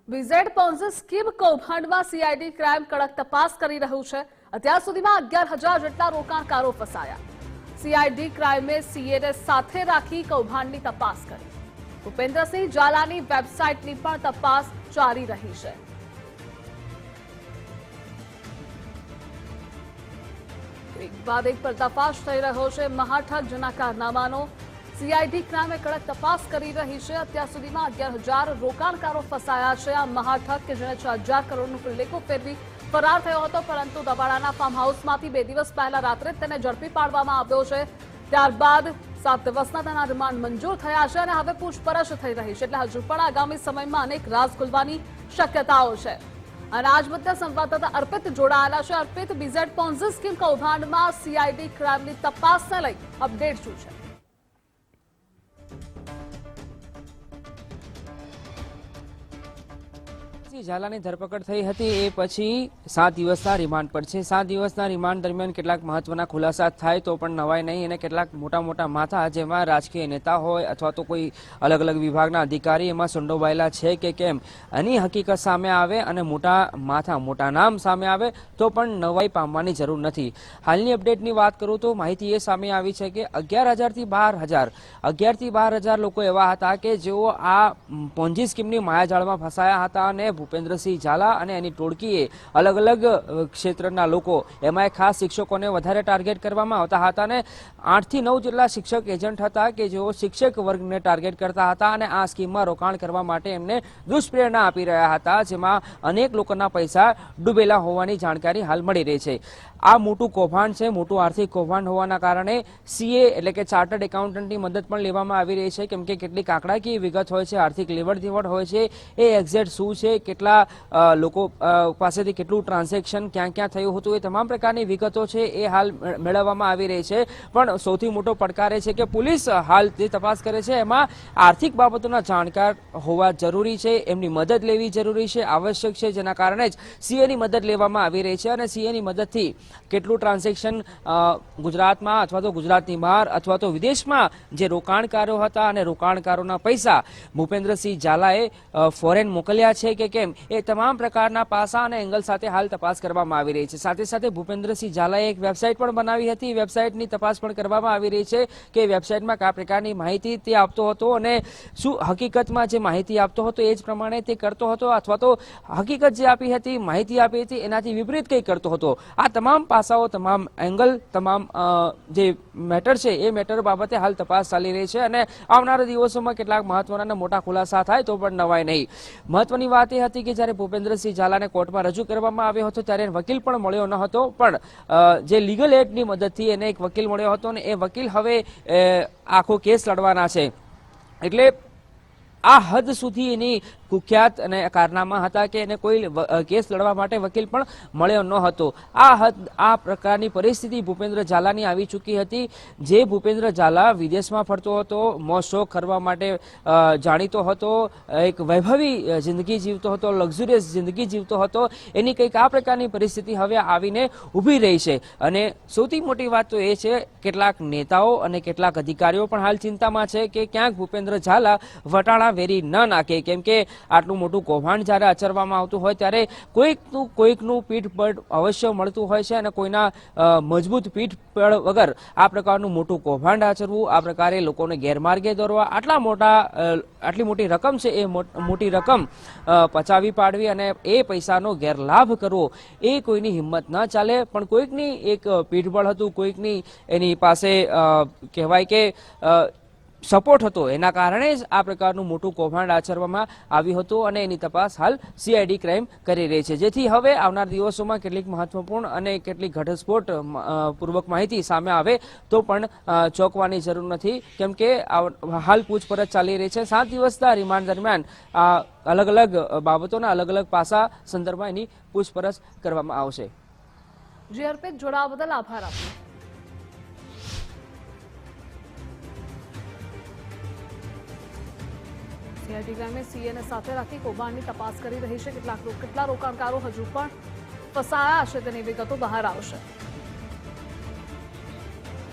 વિઝેડ Ponzi scheme કૌભાંડમાં CID crime કડક તપાસ કરી રહ્યું છે। અત્યાર સુધીમાં 11,000 જેટલા રોકાણકારો ફસાયા। સીઆઈડી ક્રાઇમે સીએને સાથે રાખી કૌભાંડની તપાસ કરી। ભૂપેન્દ્રસિંહ ઝાલાની વેબસાઇટની પણ તપાસ ચાલી રહી છે। એક બાદ એક પર્દાફાશ થઈ રહ્યો છે મહાઠગ જના કારનામાનો। સીઆઈડી ક્રાઇમે કડક તપાસ કરી રહી છે। અત્યાર સુધીમાં 11,000 રોકાણકારો ફસાયા છે। આ મહાઠગ કે જેણે 6,000 કરોડનું લેખો ફેરવી ફરાર થયો હતો, પરંતુ દવાડાના ફાર્મ હાઉસમાંથી 2 દિવસ પહેલા રાત્રે તેને ઝડપી પાડવામાં આવ્યો છે। ત્યારબાદ 7 દિવસના તેના રિમાન્ડ મંજૂર થયા છે અને હવે પૂછપરછ થઈ રહી છે। એટલે હજુ પણ આગામી સમયમાં અનેક રાઝ ખુલવાની શક્યતાઓ છે। અને આજ મુદ્દે સંવાદદાતા અર્પિત જોડાયેલા છે। અર્પિત, વિઝેડ પોન્ઝી સ્કીમ કૌભાંડમાં સીઆઈડી ક્રાઇમની તપાસને લઈ અપડેટ શું છે? ઝાલાની ધરપકડ થઈ હતી એ પછી 7 દિવસના રિમાન્ડ પર છે। 7 દિવસના રિમાન્ડ દરમિયાન કેટલાક મહત્વના ખુલાસા થાય તો પણ નવાઈ નહીં, અને કેટલાક મોટા માથા જેમાં રાજકીય નેતા હોય અથવા તો કોઈ અલગ અલગ વિભાગના અધિકારી એમાં સંડોવાયેલા છે કે કેમ એની હકીકત સામે આવે અને મોટા માથા મોટા નામ સામે આવે તો પણ નવાઈ પામવાની જરૂર નથી। હાલની અપડેટની વાત કરું તો માહિતી એ સામે આવી છે કે 11,000 થી 12,000 લોકો એવા હતા કે જેઓ આ પોન્ઝી સ્કીમની માયાજાળમાં ફસાયા હતા અને ભૂપેન્દ્રસિંહ ઝાલા અને એની ટોળકીએ અલગ અલગ ક્ષેત્રના લોકો, એમાં ખાસ શિક્ષકોને વધારે ટાર્ગેટ કરવામાં આવતા હતા અને 8 થી 9 જેટલા શિક્ષક એજન્ટ હતા કે જેઓ શિક્ષક વર્ગને ટાર્ગેટ કરતા હતા અને આ સ્કીમમાં રોકાણ કરવા માટે એમને દુષ્પ્રેરણા આપી રહ્યા હતા, જેમાં અનેક લોકોના પૈસા ડૂબેલા હોવાની જાણકારી હાલ મળી રહી છે। આ મોટું કૌભાંડ છે, મોટું આર્થિક કૌભાંડ હોવાના કારણે સીએ એટલે કે ચાર્ટર્ડ એકાઉન્ટન્ટની મદદ પણ લેવામાં આવી રહી છે, કેમ કે કેટલીક આંકડાકીય વિગત હોય છે, આર્થિક લેવડ દેવડ હોય છે, એ એક્ઝેક્ટ શું છે, કેટલા લોકો પાસેથી કેટલું ટ્રાન્ઝેક્શન ક્યાં ક્યાં થયું હતું, એ તમામ પ્રકારની વિગતો છે એ હાલ મેળવવામાં આવી રહી છે। પણ સૌથી મોટો પડકાર એ છે કે પોલીસ હાલ જે તપાસ કરે છે એમાં આર્થિક બાબતોના જાણકાર હોવા જરૂરી છે, એમની મદદ લેવી જરૂરી છે, આવશ્યક છે, જેના કારણે જ સીએની મદદ લેવામાં આવી રહી છે। અને સીએની મદદથી કેટલું ટ્રાન્ઝેક્શન ગુજરાતમાં અથવા તો ગુજરાતની બહાર અથવા તો વિદેશમાં જે રોકાણકારો હતા અને રોકાણકારોના પૈસા ભૂપેન્દ્રસિંહ ઝાલાએ ફોરેન મોકલ્યા છે કે કેમ, એ તમામ પ્રકારના પાસા અને એંગલ સાથે હાલ તપાસ કરવામાં આવી રહી છે। સાથે સાથે ભૂપેન્દ્રસિંહ ઝાલાએ એક વેબસાઇટ પણ બનાવી હતી, વેબસાઇટની તપાસ પણ કરવામાં આવી રહી છે કે વેબસાઇટમાં કયા પ્રકારની માહિતી તે આપતો હતો અને શું હકીકતમાં જે માહિતી આપતો હતો એ જ પ્રમાણે તે કરતો હતો અથવા તો હકીકત જે આપી હતી, માહિતી આપી હતી એનાથી વિપરીત કંઈ કરતો હતો। આ તમામ પાસાઓ, તમામ એંગલ, તમામ જે મેટર છે એ મેટર બાબતે હાલ તપાસ ચાલી રહી છે અને આવનારા દિવસોમાં કેટલાક મહત્વના અને મોટા ખુલાસા થાય તો પણ નવાઈ નહીં। મહત્વની વાત એ હતી કે જ્યારે ભૂપેન્દ્રસિંહ ઝાલાને કોર્ટમાં રજૂ કરવામાં આવ્યો હતો ત્યારે વકીલ પણ મળ્યો ન હતો, પણ જે લીગલ એડની મદદથી એને એક વકીલ મળ્યો હતો અને એ વકીલ હવે આખો કેસ લડવાના છે। એટલે આ હદ સુધી એની કુખ્યાત અને કારનામા હતા કે એને કોઈ કેસ લડવા માટે વકીલ પણ મળ્યો ન હતો। આ પ્રકારની પરિસ્થિતિ ભૂપેન્દ્ર ઝાલાની આવી ચૂકી હતી। જે ભૂપેન્દ્ર ઝાલા વિદેશમાં ફરતો હતો, મોજ શોખ કરવા માટે જાણીતો હતો, એક વૈભવી જિંદગી જીવતો હતો, લક્ઝુરિયસ જિંદગી જીવતો હતો, એની કંઈક આ પ્રકારની પરિસ્થિતિ હવે આવીને ઊભી રહી છે। અને સૌથી મોટી વાત તો એ છે કેટલાક નેતાઓ અને કેટલાક અધિકારીઓ પણ હાલ ચિંતામાં છે કે ક્યાંક ભૂપેન્દ્ર ઝાલા વટાણા વેરી ન નાખે, કેમ કે આટલું મોટું કૌભાંડ જ્યારે આચરવામાં આવતું હોય ત્યારે કોઈકનું પીઠબળ અવશ્ય મળતું હોય છે અને કોઈના મજબૂત પીઠબળ વગર આ પ્રકારનું મોટું કૌભાંડ આચરવું, આ પ્રકારે લોકોને ગેરમાર્ગે દોરવા, આટલી મોટી રકમ છે એ મોટી રકમ પચાવી પાડવી અને એ પૈસાનો ગેરલાભ કરવો એ કોઈની હિંમત ન ચાલે। પણ કોઈકની એક પીઠબળ હતું, કોઈકની એની પાસે કહેવાય કે સપોર્ટ હતો, એના કારણે જ આ પ્રકારનું મોટું કૌભાંડ આચરવામાં આવ્યું હતું અને એની તપાસ હાલ સીઆઈડી ક્રાઇમ કરી રહી છે। જેથી હવે આવનાર દિવસોમાં કેટલીક મહત્વપૂર્ણ અને કેટલીક ઘટસ્ફોટ પૂર્વક માહિતી સામે આવે તો પણ ચોંકવાની જરૂર નથી, કેમ કે હાલ પૂછપરછ ચાલી રહી છે। 7 દિવસના રિમાન્ડ દરમિયાન અલગ અલગ બાબતોના અલગ અલગ પાસા સંદર્ભમાં એની પૂછપરછ કરવામાં આવશે। જી અર્પિત, જોડાવા બદલ આભાર આપનો। સીઆઈડી ક્રાઇમે સીએને સાથે રાખી કૌભાંડની તપાસ કરી રહી છે। કેટલા રોકાણકારો હજુ પણ ફસાયા છે તેની વિગતો બહાર આવશે।